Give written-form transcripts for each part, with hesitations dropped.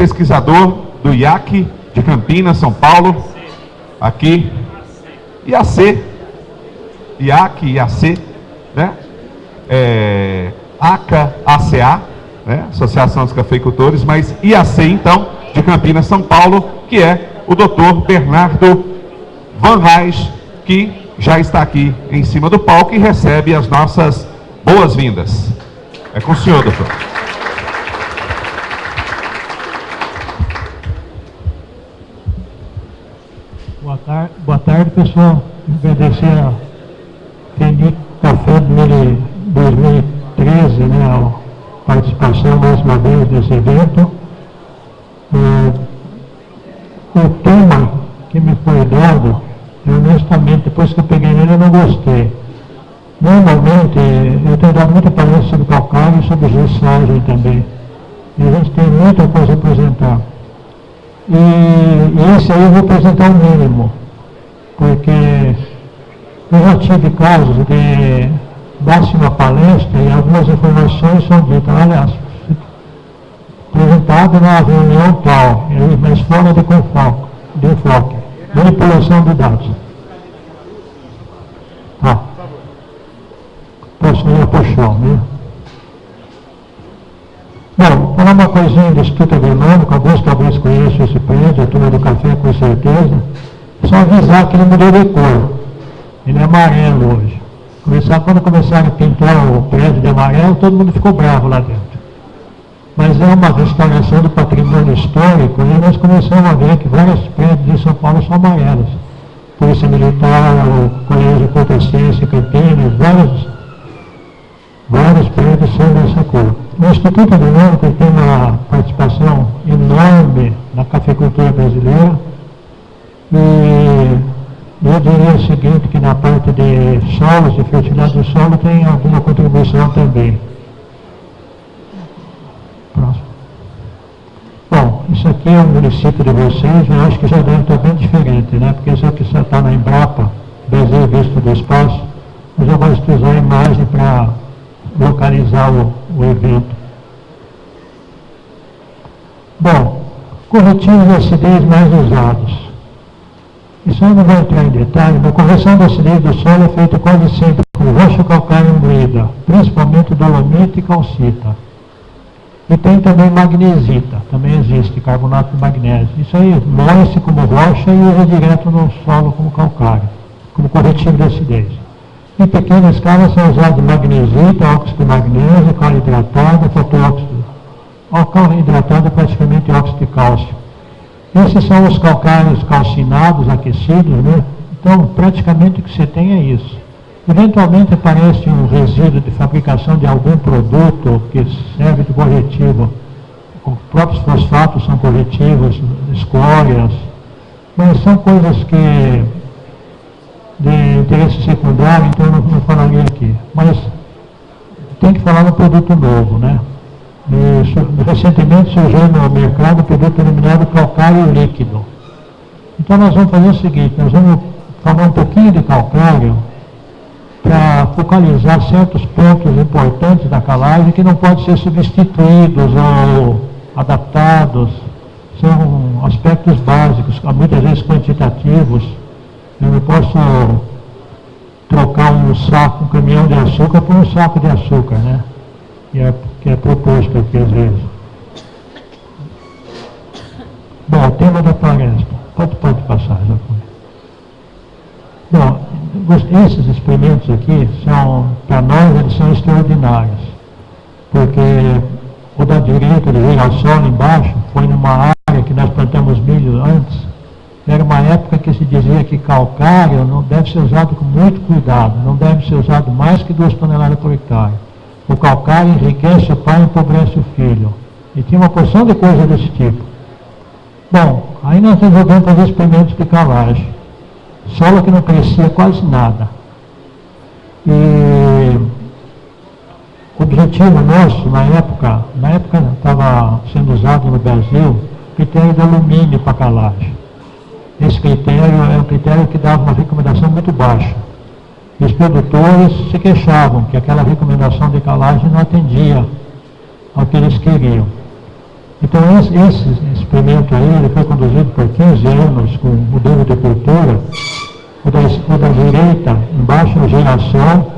pesquisador do IAC de Campinas, São Paulo, aqui, IAC, IAC, IAC, né? ACA, ACA, né? Associação dos Cafeicultores, mas IAC, então, de Campinas, São Paulo, que é o doutor Bernardo Van Reis, que já está aqui em cima do palco e recebe as nossas boas-vindas. É com o senhor, doutor. Boa tarde, pessoal. Agradecer a Felipe Café 2013, né, a participação mais uma vez desse evento. O tema que me foi dado, honestamente, depois que eu peguei nele, eu não gostei. Normalmente, eu tenho dado muita palestra sobre calcário e sobre gessagem também. E a gente tem muita coisa a apresentar. E esse aí eu vou apresentar o mínimo, porque eu já tive casos de dar-se uma palestra e algumas informações são ditas, aliás, apresentado na reunião tal, mas fora de enfoque, manipulação de dados. Tá. Posso ir para o chão, né? Bom, falar uma coisinha do Instituto Agronômico, alguns talvez conheçam esse prédio, a turma do café com certeza. Só avisar que ele mudou de cor. Ele é amarelo hoje. Quando começaram a pintar o prédio de amarelo, todo mundo ficou bravo lá dentro. Mas é uma restauração do patrimônio histórico e nós começamos a ver que vários prédios de São Paulo são amarelos. Polícia Militar, o Colégio Potoscense, Campinas, vários prédios são dessa cor. O Instituto Agronômico tem uma participação enorme na cafeicultura brasileira e eu diria o seguinte, que na parte de solos, de fertilidade do solo, tem alguma contribuição também. Próximo. Bom, isso aqui é o município de vocês, eu acho que já deve estar bem diferente, né? Porque isso aqui só está na Embrapa, Brasil Visto do Espaço, eu já gosto de usar a imagem para localizar o evento. Bom, corretivos de acidez mais usados. Isso aí não vai entrar em detalhe, mas a correção da acidez do solo é feita quase sempre com rocha calcária moída, principalmente dolomita e calcita. E tem também magnesita, também existe carbonato de magnésio. Isso aí moe-se como rocha e usa direto no solo como calcário, como corretivo de acidez. Em pequena escala são usados magnesita, óxido de magnésio, cal hidratado, fotóxido. O cal hidratado é praticamente óxido de cálcio. Esses são os calcários calcinados, aquecidos, né? Então, praticamente o que você tem é isso. Eventualmente aparece um resíduo de fabricação de algum produto que serve de corretivo. Os próprios fosfatos são corretivos, escórias, mas são coisas que de interesse secundário, então eu não falaria aqui. Mas tem que falar no produto novo, né? E, recentemente surgiu no mercado o produto denominado calcário líquido. Então nós vamos fazer o seguinte, nós vamos falar um pouquinho de calcário para focalizar certos pontos importantes da calagem que não podem ser substituídos ou adaptados. São aspectos básicos, muitas vezes quantitativos. Eu não posso trocar um caminhão de açúcar por um saco de açúcar, né? Que é proposto aqui às vezes. Bom, o tema da palestra. Pode passar, já foi. Bom, esses experimentos aqui são, para nós, eles são extraordinários. Porque o da direita, de girassol embaixo, foi numa área que nós plantamos milho antes. Era uma época que se dizia que calcário não deve ser usado com muito cuidado, não deve ser usado mais que 2 toneladas por hectare. O calcário enriquece o pai e empobrece o filho. E tinha uma porção de coisa desse tipo. Bom, aí nós resolvemos fazer experimentos de calagem. Solo que não crescia quase nada. E o objetivo nosso, na época estava sendo usado no Brasil, critério de alumínio para calagem. Esse critério é um critério que dava uma recomendação muito baixa. E os produtores se queixavam que aquela recomendação de calagem não atendia ao que eles queriam. Então esse experimento aí, ele foi conduzido por 15 anos com mudando de cultura. O da direita, embaixo no girassol,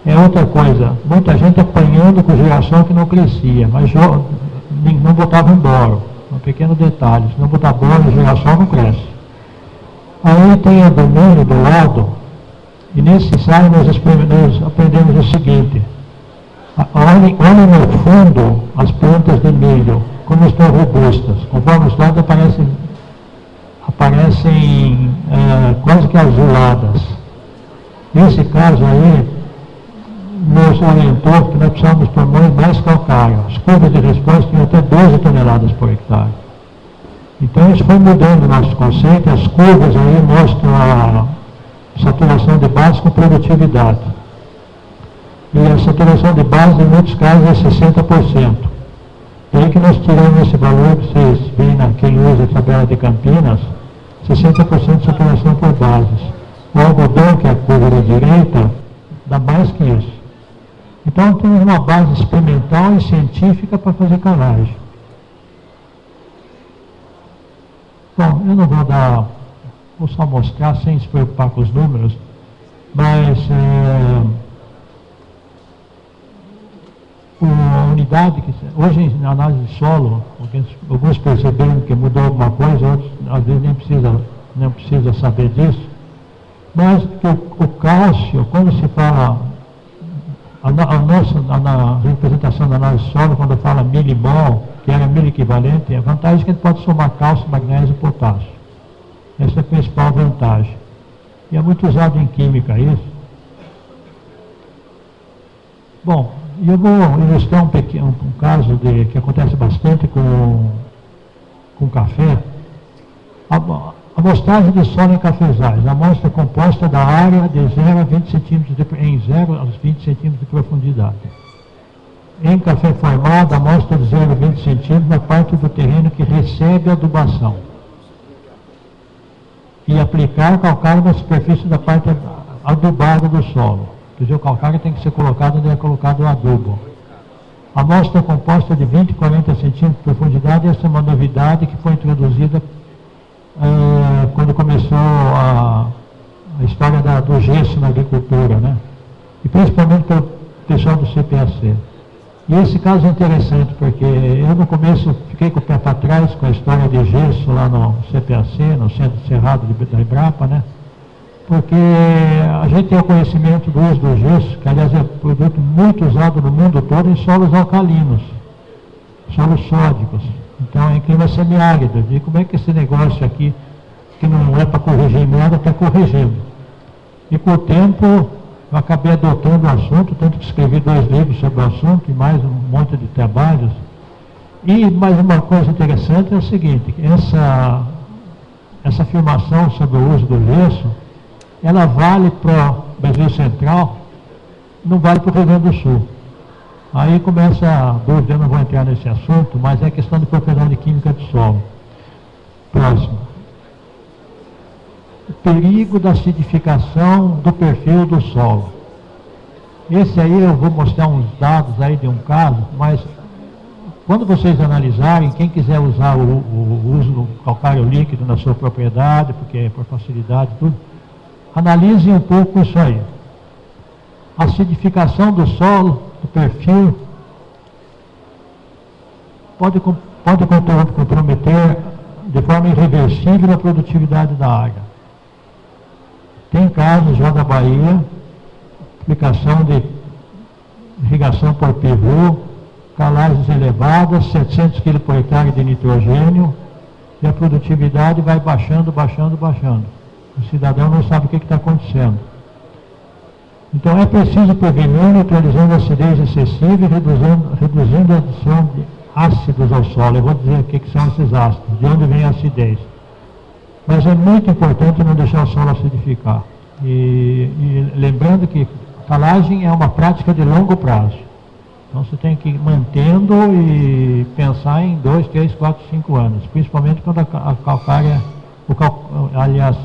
é outra coisa. Muita gente apanhando com girassol que não crescia, mas não botava em boro. Um pequeno detalhe, se não botar boro, o girassol não cresce. Aí tem a do milho do lado, e nesse ensaio nós aprendemos o seguinte: olhem no fundo as plantas de milho, como estão robustas. Conforme os lados aparecem quase que azuladas. Nesse caso aí, nos orientou que nós precisamos de pulmões mais calcários. As curvas de resposta tinham até 12 toneladas por hectare. Então isso foi mudando o nosso conceito, as curvas aí mostram a saturação de base com produtividade. E a saturação de base, em muitos casos, é 60%. E aí que nós tiramos esse valor, que vocês veem quem usa a tabela de Campinas, 60% de saturação por bases. O algodão, que é a curva da direita, dá mais que isso. Então temos uma base experimental e científica para fazer calagem. Bom, eu não vou só mostrar sem se preocupar com os números, mas a unidade que hoje na análise de solo, alguns perceberam que mudou alguma coisa, outros às vezes nem precisa saber disso, mas o cálcio, quando se fala na representação da análise de solo, quando fala milimol, que era milho equivalente, a vantagem é que a gente pode somar cálcio, magnésio e potássio. Essa é a principal vantagem. E é muito usado em química isso. Bom, eu vou ilustrar um caso que acontece bastante com café. A amostragem de solo em cafezais. A amostra composta da área de 0 a 20 centímetros em 0 a 20 centímetros de profundidade. Em café formado, a amostra de 0 a 20 centímetros na parte do terreno que recebe adubação. E aplicar calcário na superfície da parte adubada do solo. Quer dizer, o calcário tem que ser colocado onde é colocado o adubo. A amostra composta de 20 a 40 centímetros de profundidade, essa é uma novidade que foi introduzida quando começou a história do gesso na agricultura, né? E principalmente pelo pessoal do CPAC. E esse caso é interessante, porque eu no começo fiquei com o pé para trás com a história de gesso lá no CPAC, no Centro Cerrado da Embrapa, né? Porque a gente tem o conhecimento do uso do gesso, que aliás é um produto muito usado no mundo todo em solos alcalinos, solos sódicos. Então, em clima semiárido. E como é que esse negócio aqui, que não é para corrigir nada, está corrigindo? E com o tempo, eu acabei adotando o assunto, tanto que escrevi 2 livros sobre o assunto e mais um monte de trabalhos. E mais uma coisa interessante é o seguinte, essa afirmação sobre o uso do gesso, ela vale para o Brasil Central, não vale para o Rio Grande do Sul. Aí começa a dúvida, eu não vou entrar nesse assunto, mas é questão de propriedade química do solo. Próximo. O perigo da acidificação do perfil do solo. Esse aí eu vou mostrar uns dados aí de um caso, mas quando vocês analisarem, quem quiser usar o uso do calcário líquido na sua propriedade, porque é por facilidade tudo, analisem um pouco isso aí. A acidificação do solo, do perfil, pode comprometer de forma irreversível a produtividade da área. Tem casos já da Bahia, aplicação de irrigação por pivô, calagens elevadas, 700 kg por hectare de nitrogênio, e a produtividade vai baixando. O cidadão não sabe o que está acontecendo. Então é preciso prevenir neutralizando a acidez excessiva e reduzindo a adição de ácidos ao solo. Eu vou dizer o que são esses ácidos, de onde vem a acidez. Mas é muito importante não deixar o solo acidificar. E lembrando que calagem é uma prática de longo prazo. Então você tem que ir mantendo e pensar em 2, 3, 4, 5 anos. Principalmente quando a calcária, aliás,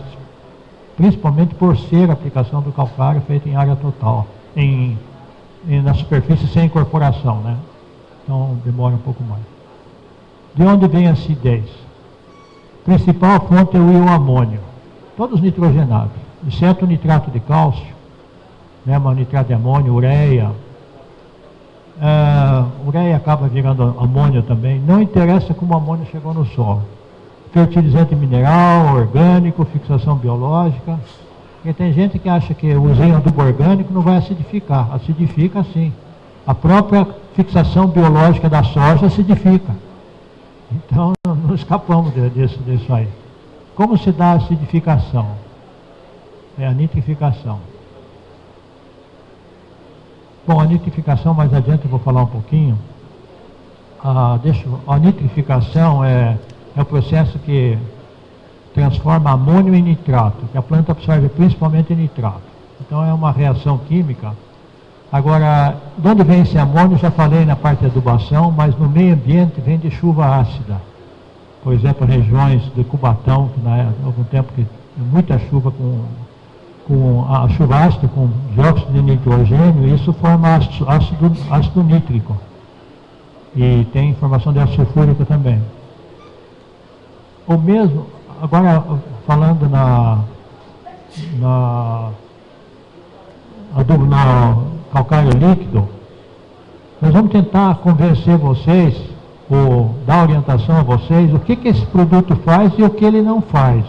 principalmente por ser a aplicação do calcário feita em área total, na superfície sem incorporação, né? Então demora um pouco mais. De onde vem a acidez? Principal fonte é o íon amônio, todos nitrogenados, exceto o nitrato de cálcio, né, mas nitrato de amônio, ureia. Ureia acaba virando amônio também, não interessa como o amônio chegou no solo. Fertilizante mineral, orgânico, fixação biológica. Porque tem gente que acha que usando adubo orgânico não vai acidificar. Acidifica sim. A própria fixação biológica da soja acidifica. Então não escapamos disso aí. Como se dá a acidificação? É a nitrificação. Bom, a nitrificação, mais adiante eu vou falar um pouquinho. A nitrificação é o processo que transforma amônio em nitrato, que a planta absorve principalmente nitrato. Então é uma reação química. Agora, de onde vem esse amônio? Já falei na parte de adubação, mas no meio ambiente vem de chuva ácida. Por exemplo, regiões de Cubatão, que há algum tempo que muita chuva com a chuva ácida com dióxido de nitrogênio, isso forma ácido nítrico. E tem formação de ácido sulfúrico também. O mesmo, agora falando na calcário líquido, nós vamos tentar convencer vocês, ou dar orientação a vocês, o que esse produto faz e o que ele não faz.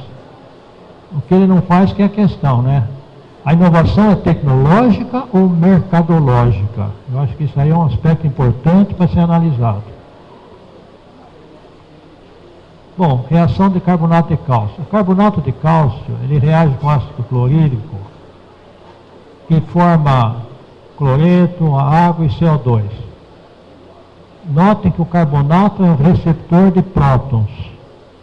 O que ele não faz que é a questão, né? A inovação é tecnológica ou mercadológica? Eu acho que isso aí é um aspecto importante para ser analisado. Bom, reação de carbonato de cálcio. O carbonato de cálcio, ele reage com ácido clorídrico e forma cloreto, água e CO2. Notem que o carbonato é um receptor de prótons.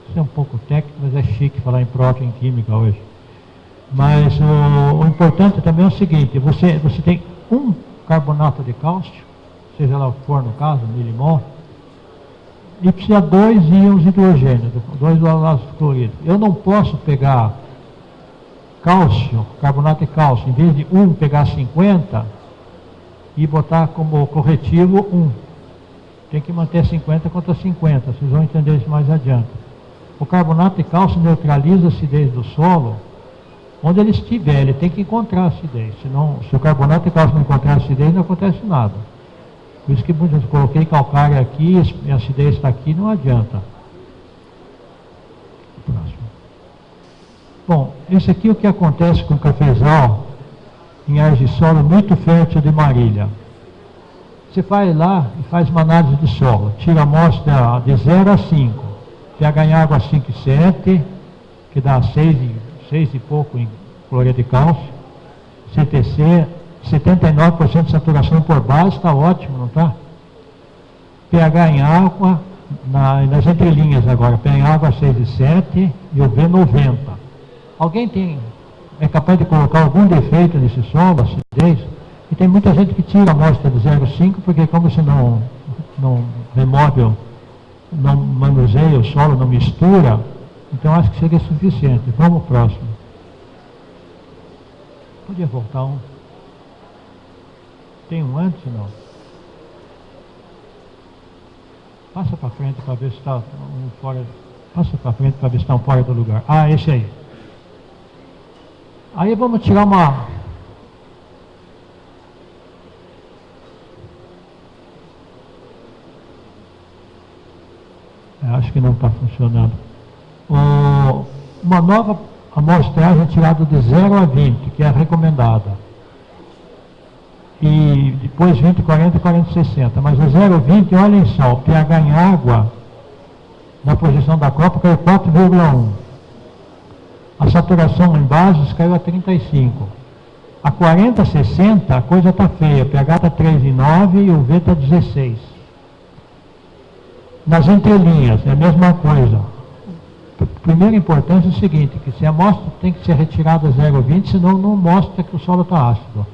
Isso é um pouco técnico, mas é chique falar em próton em química hoje. Mas o importante também é o seguinte, você tem um carbonato de cálcio, seja lá o que for no caso, milimol, e precisa de 2 íons de hidrogênio, 2 ácidos clorídricos. Eu não posso pegar cálcio, carbonato de cálcio, em vez de 1 pegar 50 e botar como corretivo 1. Tem que manter 50 contra 50, vocês vão entender isso mais adiante. O carbonato de cálcio neutraliza a acidez do solo. Onde ele estiver, ele tem que encontrar acidez. Senão, se o carbonato de cálcio não encontrar acidez, não acontece nada. Por isso que muitas vezes coloquei calcário aqui, e a acidez está aqui, não adianta. Próximo. Bom, esse aqui é o que acontece com o cafezal em áreas de solo muito fértil de Marília. Você vai lá e faz uma análise de solo, tira a amostra de 0 a 5, pH em água 5,7, que dá 6 e pouco em cloreto de cálcio, CTC, 79% de saturação por base, está ótimo, não está? pH em água, nas entrelinhas agora, pH em água 6,7 e o V 90. Alguém é capaz de colocar algum defeito nesse solo, acidez? E tem muita gente que tira a amostra de 0,5, porque como você não remove, não manuseia o solo, não mistura, então acho que seria suficiente. Vamos ao próximo. Podia voltar um? Tem um antes ou não? Passa para frente para ver se está um fora. Passa para frente para ver se está um fora do lugar. Ah, esse aí. Aí vamos tirar uma. Acho que não está funcionando. Uma nova amostragem tirada de 0 a 20, que é a recomendada. E depois 20, 40, 40, 60. Mas o 0 a 20, olhem só, o pH em água, na projeção da copa, caiu 4,1. A saturação em bases caiu a 35. A 40, 60, a coisa está feia. O pH está 3,9 e o V está 16. Nas entrelinhas, é a mesma coisa. Primeira importância é o seguinte, que se a amostra tem que ser retirada a 0,20, senão não mostra que o solo está ácido.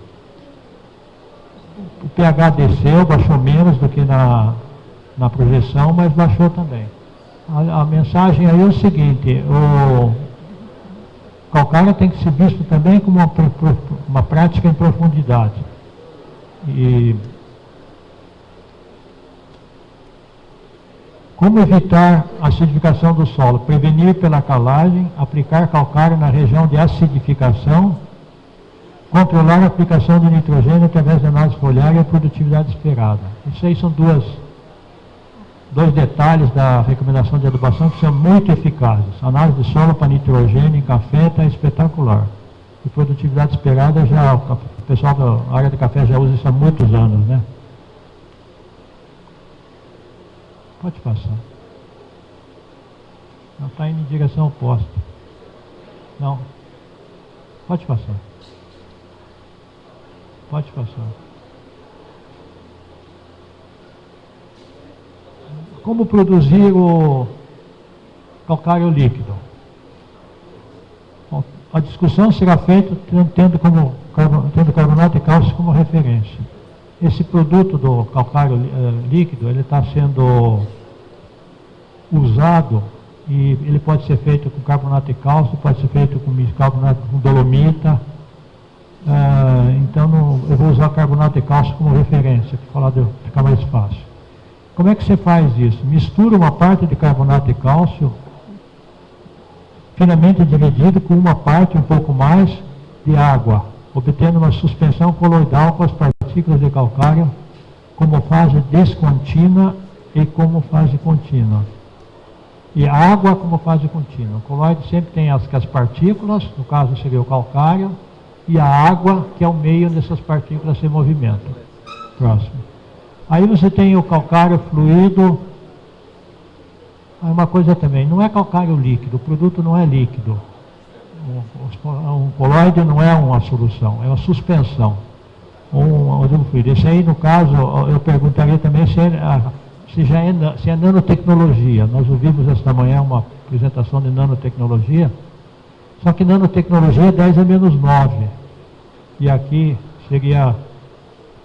O pH desceu, baixou menos do que na projeção, mas baixou também. A mensagem aí é o seguinte, o calcário tem que ser visto também como uma prática em profundidade. E Como evitar a acidificação do solo? Prevenir pela calagem, aplicar calcário na região de acidificação, controlar a aplicação de nitrogênio através da análise foliar e a produtividade esperada. Isso aí são dois detalhes da recomendação de adubação que são muito eficazes. A análise de solo para nitrogênio em café está espetacular. E produtividade esperada, já o pessoal da área de café já usa isso há muitos anos, né? Pode passar. Não, está indo em direção oposta. Não. Pode passar. Pode passar. Como produzir o calcário líquido? Bom, a discussão será feita tendo carbonato de cálcio como referência. Esse produto do calcário líquido, ele está sendo usado e ele pode ser feito com carbonato de cálcio, pode ser feito com carbonato com dolomita. Então eu vou usar carbonato de cálcio como referência, para ficar mais fácil. Como é que você faz isso? Mistura uma parte de carbonato de cálcio finamente dividido com uma parte um pouco mais de água, obtendo uma suspensão coloidal com as partículas de calcário como fase descontínua e como fase contínua. E a água como fase contínua. O coloide sempre tem as partículas, no caso seria o calcário, e a água, que é o meio dessas partículas em movimento. Próximo. Aí você tem o calcário fluido. Uma coisa também, não é calcário líquido, o produto não é líquido. Um coloide não é uma solução, é uma suspensão. Um fluido. Esse aí, no caso, eu perguntaria também se é nanotecnologia. Nós ouvimos esta manhã uma apresentação de nanotecnologia, só que nanotecnologia é 10 a menos 9. E aqui seria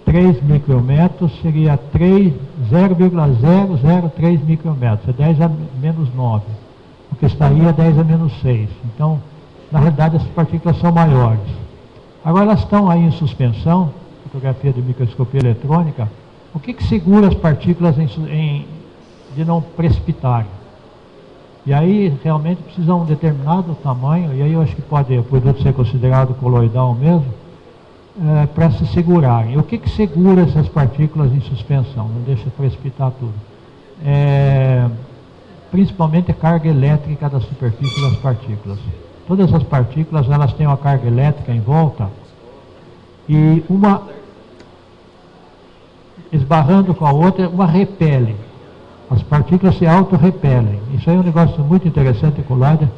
3 micrometros, seria 0,003 micrometros, é 10 a menos 9. O que está aí é 10 a menos 6. Então, na realidade, essas partículas são maiores. Agora, elas estão aí em suspensão, fotografia de microscopia eletrônica. O que segura as partículas de não precipitarem? E aí, realmente, precisa um determinado tamanho, e aí eu acho que pode o produto ser considerado coloidal mesmo, para se segurarem. O que segura essas partículas em suspensão? Não deixa precipitar tudo. Principalmente a carga elétrica da superfície das partículas. Todas as partículas, elas têm uma carga elétrica em volta, e uma esbarrando com a outra, uma repele. As partículas se auto-repelem. Isso aí é um negócio muito interessante com o LIDAR.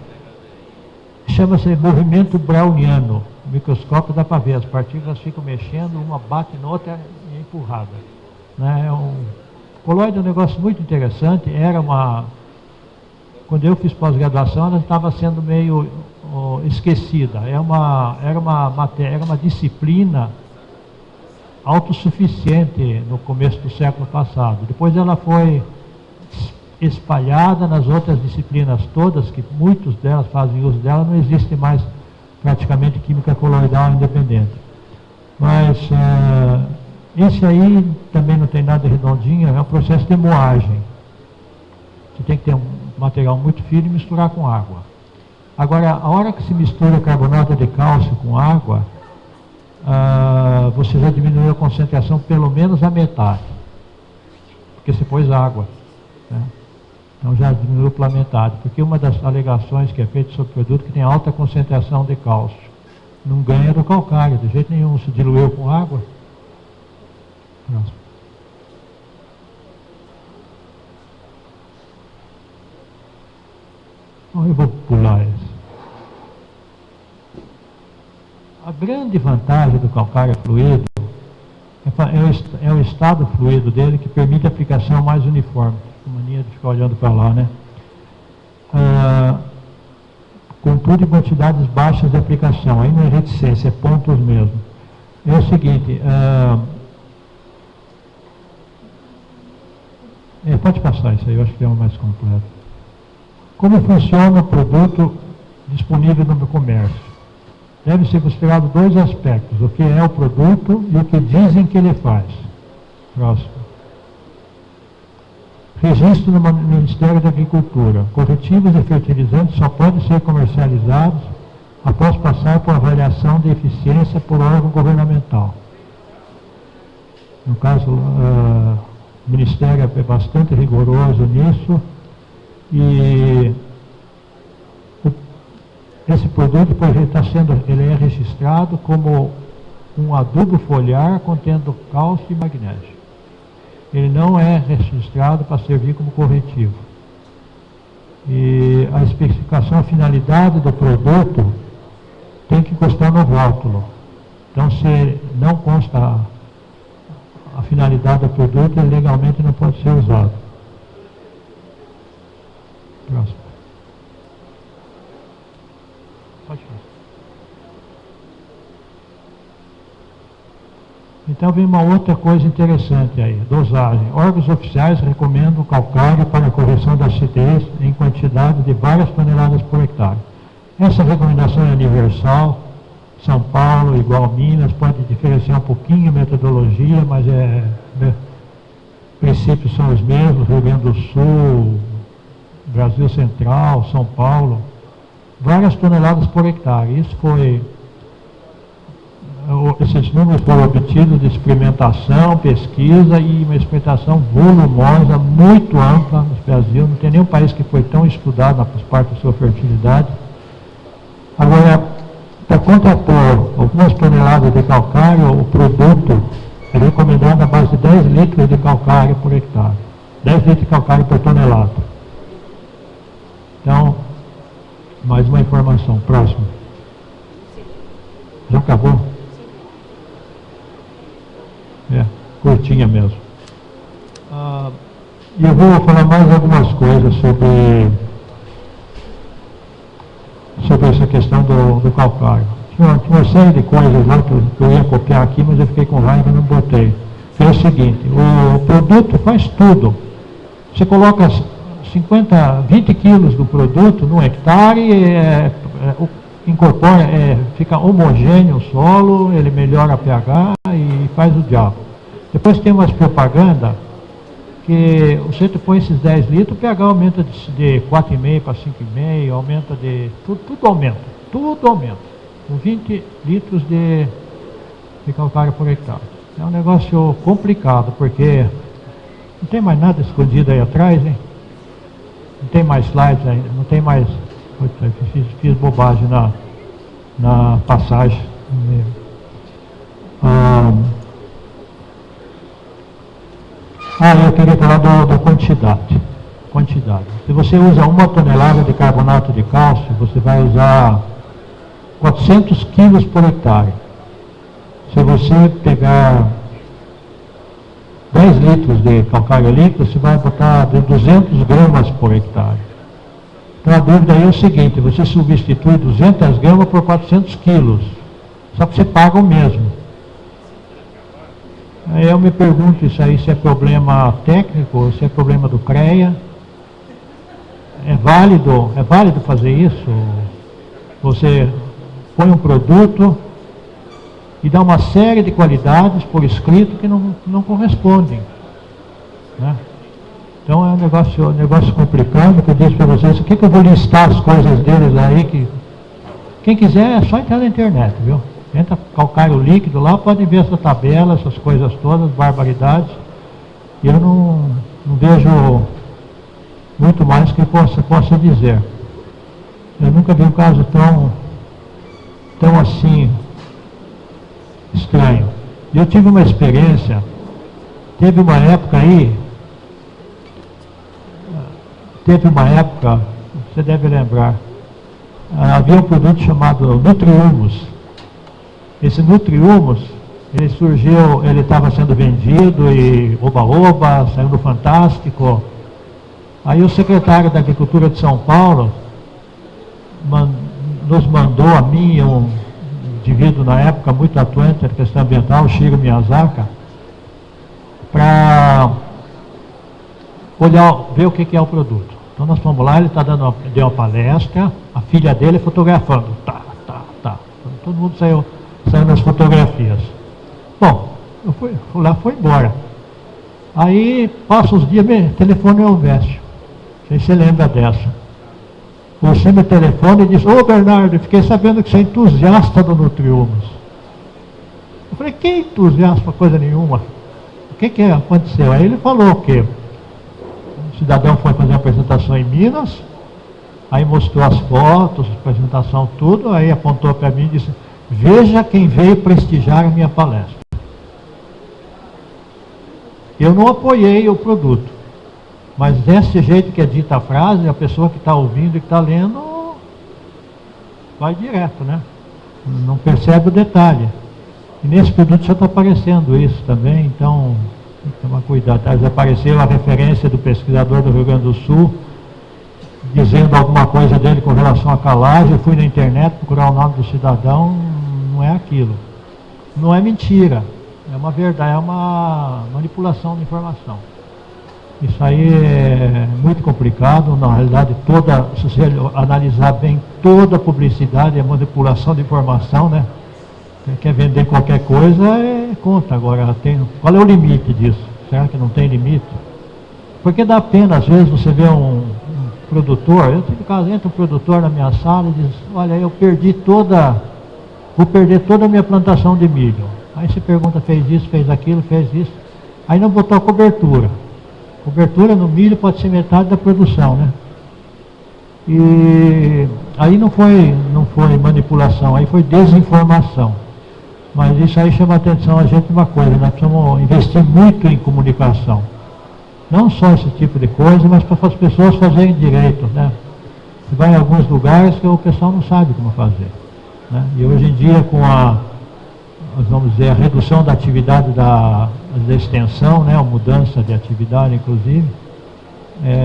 Chama-se movimento browniano. No microscópio dá para ver, as partículas ficam mexendo, uma bate na outra e é empurrada. Né? Coloide é um negócio muito interessante. Quando eu fiz pós-graduação, ela estava sendo meio esquecida. Era uma disciplina autossuficiente no começo do século passado. Depois ela foi espalhada nas outras disciplinas todas, que muitos delas fazem uso dela, não existe mais praticamente química coloidal independente. Mas esse aí também não tem nada redondinho, é um processo de moagem. Você tem que ter um material muito fino e misturar com água. Agora, a hora que se mistura carbonato de cálcio com água, você já diminuiu a concentração pelo menos a metade, porque você pôs água, né? Então já diminuiu pela metade, porque uma das alegações que é feita sobre o produto que tem alta concentração de cálcio, não ganha do calcário, de jeito nenhum, se diluiu com água. Próximo. Então eu vou pular esse. A grande vantagem do calcário fluido é o estado fluido dele, que permite a aplicação mais uniforme. Com mania de ficar olhando para lá, né? Contudo, em quantidades baixas de aplicação. Aí não é reticência, é pontos mesmo. É o seguinte, pode passar isso aí, eu acho que é o mais completo. Como funciona o produto disponível no comércio? Deve ser considerado dois aspectos: o que é o produto e o que dizem que ele faz. Próximo. Registro no Ministério da Agricultura. Corretivos e fertilizantes só podem ser comercializados após passar por avaliação de eficiência por órgão governamental. No caso, o Ministério é bastante rigoroso nisso e esse produto ele é registrado como um adubo foliar contendo cálcio e magnésio. Ele não é registrado para servir como corretivo. E a especificação, a finalidade do produto tem que constar no rótulo. Então, se não consta a finalidade do produto, ele legalmente não pode ser usado. Próximo. Pode falar. Então vem uma outra coisa interessante aí, dosagem. Órgãos oficiais recomendam calcário para a correção da acidez em quantidade de várias toneladas por hectare. Essa recomendação é universal, São Paulo igual Minas, pode diferenciar um pouquinho a metodologia, mas princípios são os mesmos, Rio Grande do Sul, Brasil Central, São Paulo, várias toneladas por hectare. Esses números foram obtidos de experimentação, pesquisa e uma experimentação volumosa, muito ampla no Brasil. Não tem nenhum país que foi tão estudado nas partes da sua fertilidade. Agora, para contrapor algumas toneladas de calcário, o produto é recomendado a base de 10 litros de calcário por hectare. 10 litros de calcário por tonelada. Então, mais uma informação. Próximo. Já acabou? Curtinha mesmo. E eu vou falar mais algumas coisas sobre essa questão do calcário. Tinha uma série de coisas lá que eu ia copiar aqui, mas eu fiquei com raiva e não botei. Que é o seguinte, o produto faz tudo. Você coloca 20 quilos do produto no hectare, incorpora, fica homogêneo o solo, ele melhora a pH e faz o diabo. Depois tem umas propaganda que você põe esses 10 litros, o pH aumenta de 4,5 para 5,5, aumenta de... Tudo aumenta. Com 20 litros de calcário por hectare. É um negócio complicado, porque não tem mais nada escondido aí atrás, hein? Não tem mais slides ainda, não tem mais... Fiz bobagem na passagem. Eu queria falar da quantidade. Se você usa 1 tonelada de carbonato de cálcio, você vai usar 400 quilos por hectare. Se você pegar 10 litros de calcário líquido, você vai botar de 200 gramas por hectare. Então a dúvida aí é o seguinte, você substitui 200 gramas por 400 quilos, só que você paga o mesmo. Aí eu me pergunto isso aí, se é problema técnico ou se é problema do CREA. É válido fazer isso? Você põe um produto e dá uma série de qualidades por escrito que não correspondem, né? Então é um negócio complicado, que eu disse para vocês, o que eu vou listar as coisas deles aí, que quem quiser é só entrar na internet, viu? Entra calcário líquido lá, pode ver essa tabela, essas coisas todas, barbaridades. E eu não vejo muito mais que possa dizer. Eu nunca vi um caso tão assim estranho. E eu tive uma experiência, teve uma época, você deve lembrar, havia um produto chamado Nutrihumus. Esse Nutrihumus, ele surgiu, ele estava sendo vendido e oba-oba, saiu no Fantástico. Aí o secretário da Agricultura de São Paulo nos mandou, a mim, um indivíduo na época muito atuante na questão ambiental, o Shiro Miyazaki, para ver o que é o produto. Então nós fomos lá, ele deu uma palestra, a filha dele fotografando. Todo mundo saiu nas fotografias. Bom, eu fui lá, foi embora. Aí, passa os dias, me telefone ao Elvésio. Não sei se você lembra dessa. Você me telefona e diz, ô Bernardo, fiquei sabendo que você é entusiasta do Nutriumos. Eu falei, que entusiasta coisa nenhuma? O que aconteceu? Aí ele falou que o cidadão foi fazer a apresentação em Minas, aí mostrou as fotos, a apresentação, tudo, aí apontou para mim e disse, veja quem veio prestigiar a minha palestra. Eu não apoiei o produto, mas desse jeito que é dita a frase, a pessoa que está ouvindo e que está lendo, vai direto, né? Não percebe o detalhe. E nesse produto já está aparecendo isso também, então tem que tomar cuidado. Apareceu a referência do pesquisador do Rio Grande do Sul, dizendo alguma coisa dele com relação à calagem. Eu fui na internet procurar o nome do cidadão, não é aquilo. Não é mentira, é uma verdade, é uma manipulação de informação. Isso aí é muito complicado, na realidade se você analisar bem, toda a publicidade é manipulação de informação, né? Quem quer vender qualquer coisa é conta. Agora, qual é o limite disso? Será que não tem limite? Porque dá pena, às vezes, você vê um produtor, eu tive caso, entra um produtor na minha sala e diz, olha, vou perder toda a minha plantação de milho. Aí você pergunta, fez isso, fez aquilo, fez isso. Aí não botou a cobertura. Cobertura no milho pode ser metade da produção, né? E aí não foi manipulação, aí foi desinformação. Mas isso aí chama a atenção a gente de uma coisa, nós precisamos investir muito em comunicação. Não só esse tipo de coisa, mas para as pessoas fazerem direito, né? Você vai em alguns lugares que o pessoal não sabe como fazer, né? E hoje em dia, com vamos dizer, a redução da atividade da extensão, né? A mudança de atividade, inclusive,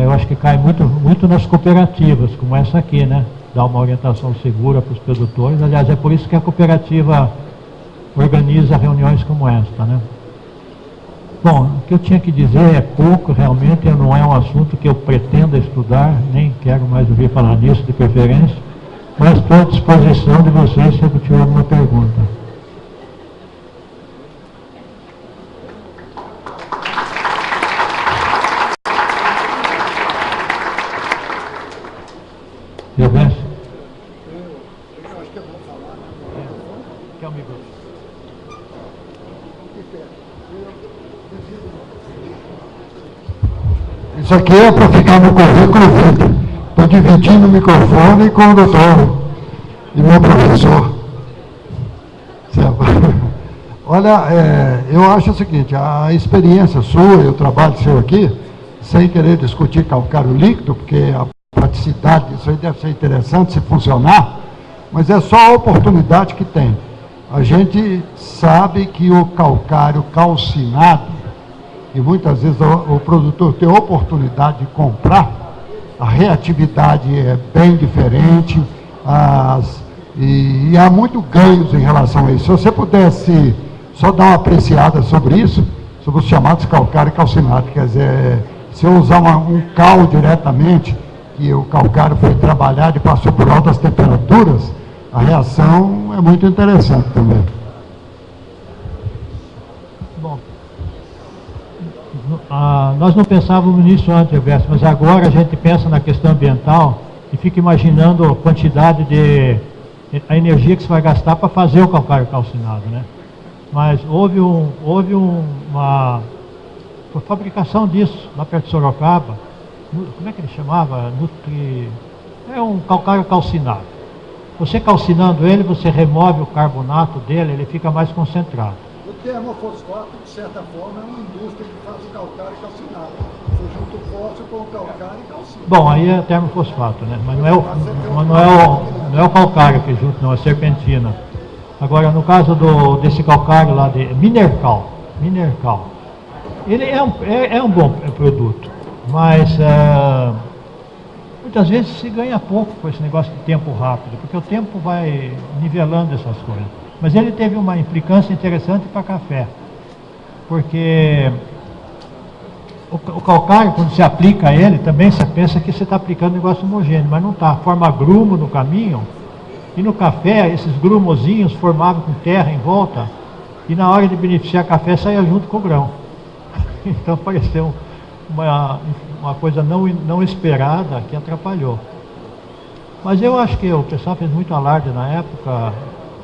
eu acho que cai muito nas cooperativas, como essa aqui, né? Dá uma orientação segura para os produtores. Aliás, é por isso que a cooperativa organiza reuniões como esta, né? Bom, o que eu tinha que dizer é pouco, realmente, não é um assunto que eu pretenda estudar, nem quero mais ouvir falar nisso de preferência, mas estou à disposição de vocês se eu tiver alguma pergunta. Eu acho que é bom falar. Quer um microfone? Isso aqui é para ficar no currículo vitae. Estou dividindo o microfone com o doutor e meu professor. Olha, eu acho o seguinte, a experiência sua e o trabalho seu aqui, sem querer discutir calcário líquido, porque a praticidade, isso aí deve ser interessante se funcionar, mas é só a oportunidade que tem. A gente sabe que o calcário calcinado, e muitas vezes o produtor tem a oportunidade de comprar, a reatividade é bem diferente, e há muito ganhos em relação a isso. Se você pudesse só dar uma apreciada sobre isso, sobre os chamados calcário calcinado, quer dizer, se eu usar um cal diretamente, que o calcário foi trabalhado e passou por altas temperaturas, a reação é muito interessante também. Bom, nós não pensávamos nisso antes, Everson, mas agora a gente pensa na questão ambiental e fica imaginando a quantidade a energia que você vai gastar para fazer o calcário calcinado, né? Mas houve uma fabricação disso, lá perto de Sorocaba. Como é que ele chamava? É um calcário calcinado. Você calcinando ele, você remove o carbonato dele, ele fica mais concentrado. O termofosfato, de certa forma, é uma indústria que faz o calcário calcinado. Você junta o fósforo com o calcário e calcina. Bom, aí é termofosfato, né? Mas não é o calcário que junta, não, é serpentina. Agora, no caso desse calcário lá de Minercal, ele é um bom produto, mas muitas vezes se ganha pouco com esse negócio de tempo rápido, porque o tempo vai nivelando essas coisas. Mas ele teve uma implicância interessante para café, porque o calcário, quando se aplica a ele, também você pensa que você está aplicando um negócio homogêneo, mas não está. Forma grumo no caminho, e no café, esses grumozinhos formavam com terra em volta, e na hora de beneficiar café, saía junto com o grão. Então apareceu uma coisa não esperada que atrapalhou. Mas eu acho que o pessoal fez muito alarde na época,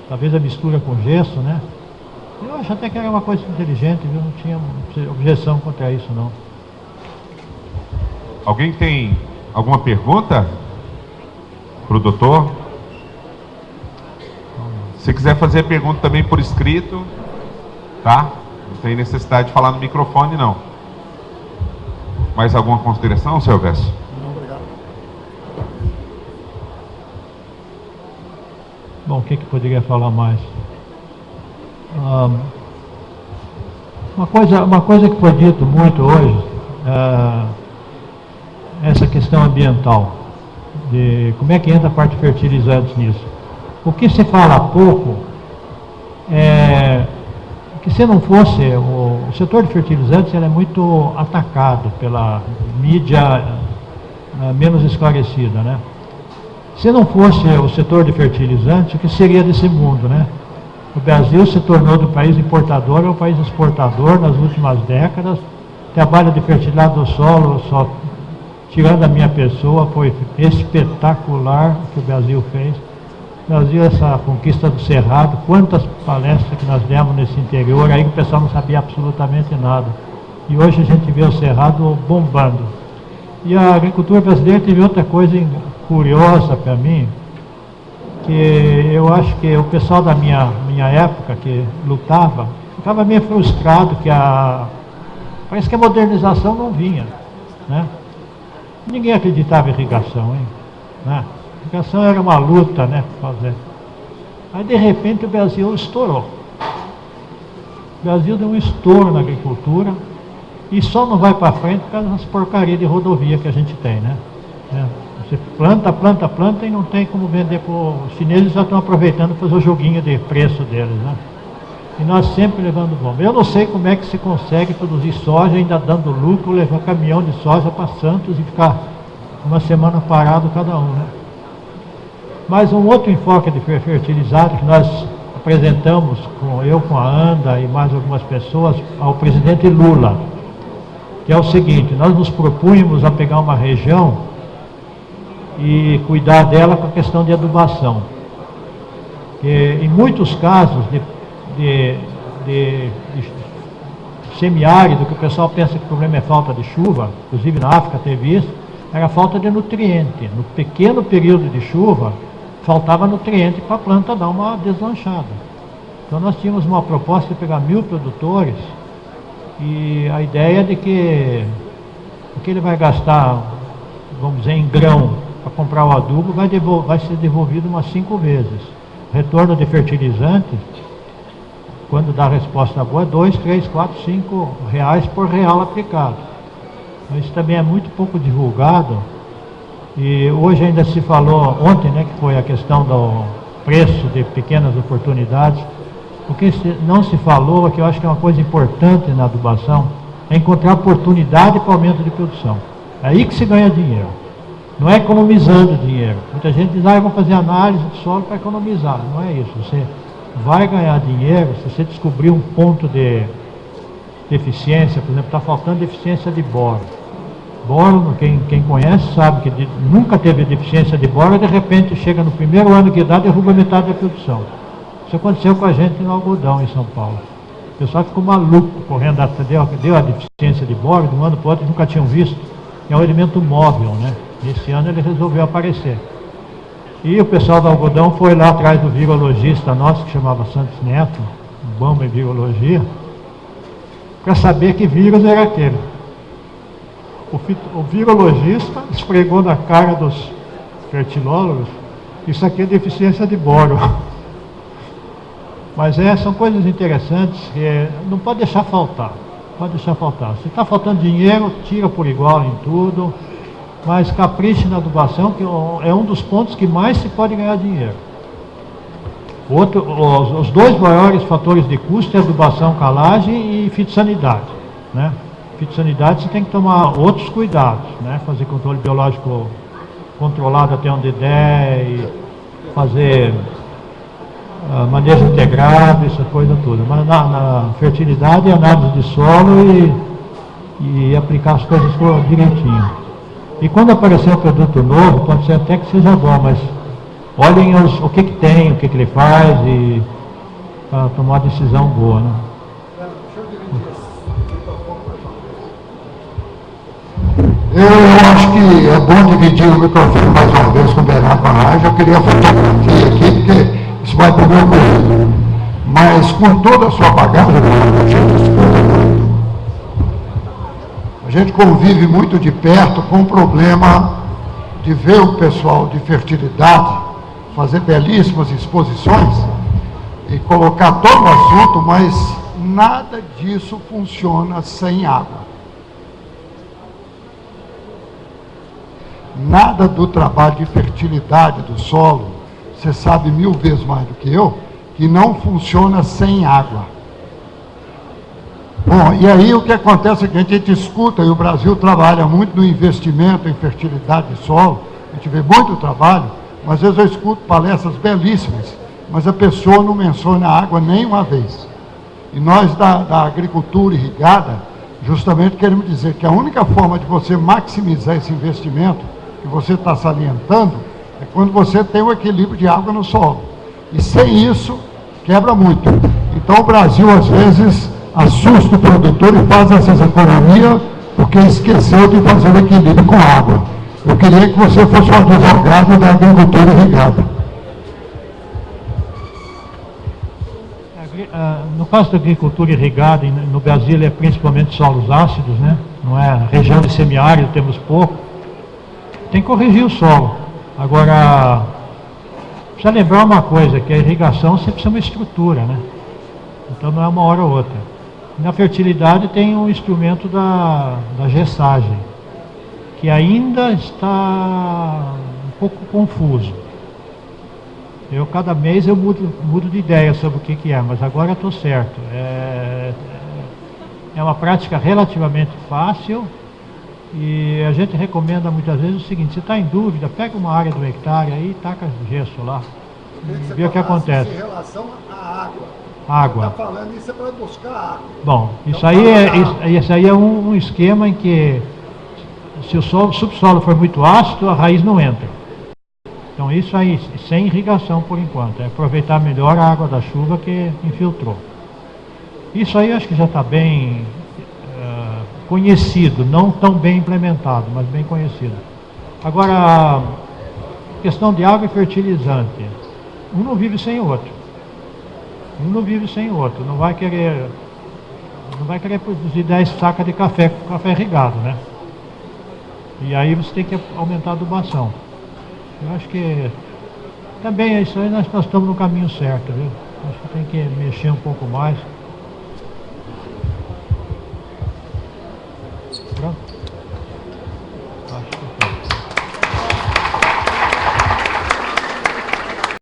talvez a mistura com gesso, né? Eu acho até que era uma coisa inteligente, viu? Não tinha objeção contra isso, não. Alguém tem alguma pergunta para o doutor? Se quiser fazer pergunta também por escrito, tá? Não tem necessidade de falar no microfone, não. Mais alguma consideração, seu Elvésio? Não, obrigado. Bom, o que poderia falar mais? Uma coisa que foi dito muito hoje, essa questão ambiental, de como é que entra a parte de fertilizantes nisso. O que se fala pouco é que, se não fosse o setor de fertilizantes, ele é muito atacado pela mídia menos esclarecida, né? Se não fosse o setor de fertilizantes, o que seria desse mundo, né? O Brasil se tornou do país importador ao país exportador nas últimas décadas. O trabalho de fertilidade do solo, só tirando a minha pessoa, foi espetacular o que o Brasil fez. O Brasil, essa conquista do Cerrado, quantas palestras que nós demos nesse interior, aí que o pessoal não sabia absolutamente nada. E hoje a gente vê o Cerrado bombando. E a agricultura brasileira teve outra coisa curiosa para mim, que eu acho que o pessoal da minha época que lutava, ficava meio frustrado que parece que a modernização não vinha, né? Ninguém acreditava em irrigação, hein? Né? Irrigação era uma luta, né, para fazer. Aí de repente o Brasil estourou. O Brasil deu um estouro na agricultura e só não vai para frente por causa das porcarias de rodovia que a gente tem, né? Você planta e não tem como vender para os chineses, já estão aproveitando para fazer o joguinho de preço deles, né? E nós sempre levando bomba. Eu não sei como é que se consegue produzir soja ainda dando lucro, levar um caminhão de soja para Santos e ficar uma semana parado cada um, né? Mas um outro enfoque de fertilizado que nós apresentamos, com a ANDA e mais algumas pessoas, ao presidente Lula, que é o seguinte: nós nos propunhamos a pegar uma região e cuidar dela com a questão de adubação. Em muitos casos de semiárido, que o pessoal pensa que o problema é falta de chuva, inclusive na África teve isso, era falta de nutriente. No pequeno período de chuva, faltava nutriente para a planta dar uma deslanchada. Então nós tínhamos uma proposta de pegar 1000 produtores e a ideia de que o que ele vai gastar, vamos dizer, em grão para comprar o adubo vai ser devolvido umas 5 vezes. O retorno de fertilizantes, quando dá a resposta boa, é 2, 3, 4, 5 reais por real aplicado. Então, isso também é muito pouco divulgado. E hoje ainda se falou, ontem, né, que foi a questão do preço de pequenas oportunidades. O que não se falou, que eu acho que é uma coisa importante na adubação, é encontrar oportunidade para aumento de produção. É aí que se ganha dinheiro. Não é economizando dinheiro. Muita gente diz, eu vou fazer análise de solo para economizar. Não é isso. Você vai ganhar dinheiro se você descobrir um ponto de deficiência. Por exemplo, está faltando deficiência de boro. Boro, quem conhece sabe que nunca teve deficiência de boro, de repente chega no primeiro ano que dá, derruba metade da produção. Isso aconteceu com a gente no algodão em São Paulo. O pessoal ficou maluco correndo, deu a deficiência de boro, de um ano para o outro, nunca tinham visto. É um alimento móvel, né? Esse ano ele resolveu aparecer. E o pessoal do algodão foi lá atrás do virologista nosso, que chamava Santos Neto, bom em virologia, para saber que vírus era aquele. O virologista esfregou na cara dos fertilólogos, isso aqui é deficiência de boro. Mas são coisas interessantes que não pode deixar faltar. Pode deixar faltar. Se está faltando dinheiro, tira por igual em tudo, mas capriche na adubação, que é um dos pontos que mais se pode ganhar dinheiro. Os dois maiores fatores de custo é adubação, calagem e fitossanidade, né? Fitossanidade você tem que tomar outros cuidados, né? Fazer controle biológico controlado até onde der, e fazer manejo integrado, essa coisa toda. Mas na fertilidade, análise de solo e aplicar as coisas direitinho. E quando aparecer um produto novo, pode ser até que seja bom, mas olhem o que tem, o que ele faz, e para tomar uma decisão boa, né? Eu acho que é bom dividir o microfone mais uma vez com o Bernardo Barrage. Eu queria fotografia aqui, porque isso vai para o meu currículo. Mas com toda a sua bagagem, a gente convive muito de perto com o problema de ver o pessoal de fertilidade fazer belíssimas exposições e colocar todo o assunto, mas nada disso funciona sem água. Nada do trabalho de fertilidade do solo, você sabe 1000 vezes mais do que eu, que não funciona sem água. Bom, e aí o que acontece é que a gente escuta, e o Brasil trabalha muito no investimento em fertilidade de solo, a gente vê muito trabalho, mas às vezes eu escuto palestras belíssimas, mas a pessoa não menciona a água nem uma vez. E nós da agricultura irrigada, justamente queremos dizer que a única forma de você maximizar esse investimento que você está salientando é quando você tem o equilíbrio de água no solo. E sem isso, quebra muito. Então o Brasil, às vezes, assusta o produtor e faz essas economias porque esqueceu de fazer o equilíbrio com água. Eu queria que você fosse um advogado da agricultura irrigada. No caso da agricultura irrigada, no Brasil é principalmente solos ácidos, né? Não é região de semiárido, temos pouco. Tem que corrigir o solo. Agora, precisa lembrar uma coisa, que a irrigação você precisa de uma estrutura, né? Então não é uma hora ou outra. Na fertilidade tem o instrumento da gessagem, que ainda está um pouco confuso. Cada mês eu mudo de ideia sobre o que é, mas agora estou certo. É uma prática relativamente fácil e a gente recomenda muitas vezes o seguinte: se está em dúvida, pega uma área do hectare aí e taca gesso lá e vê o que acontece. Em relação à água. Água. Está falando isso é para buscar água. Bom, isso aí é um esquema em que se o subsolo for muito ácido, a raiz não entra. Então isso aí, sem irrigação por enquanto, é aproveitar melhor a água da chuva que infiltrou. Isso aí acho que já está bem conhecido, não tão bem implementado, mas bem conhecido. Agora, questão de água e fertilizante, um não vive sem o outro. Não vai querer produzir 10 sacas de café com café irrigado, né? E aí você tem que aumentar a adubação. Eu acho que também é isso aí, nós estamos no caminho certo, viu? Acho que tem que mexer um pouco mais.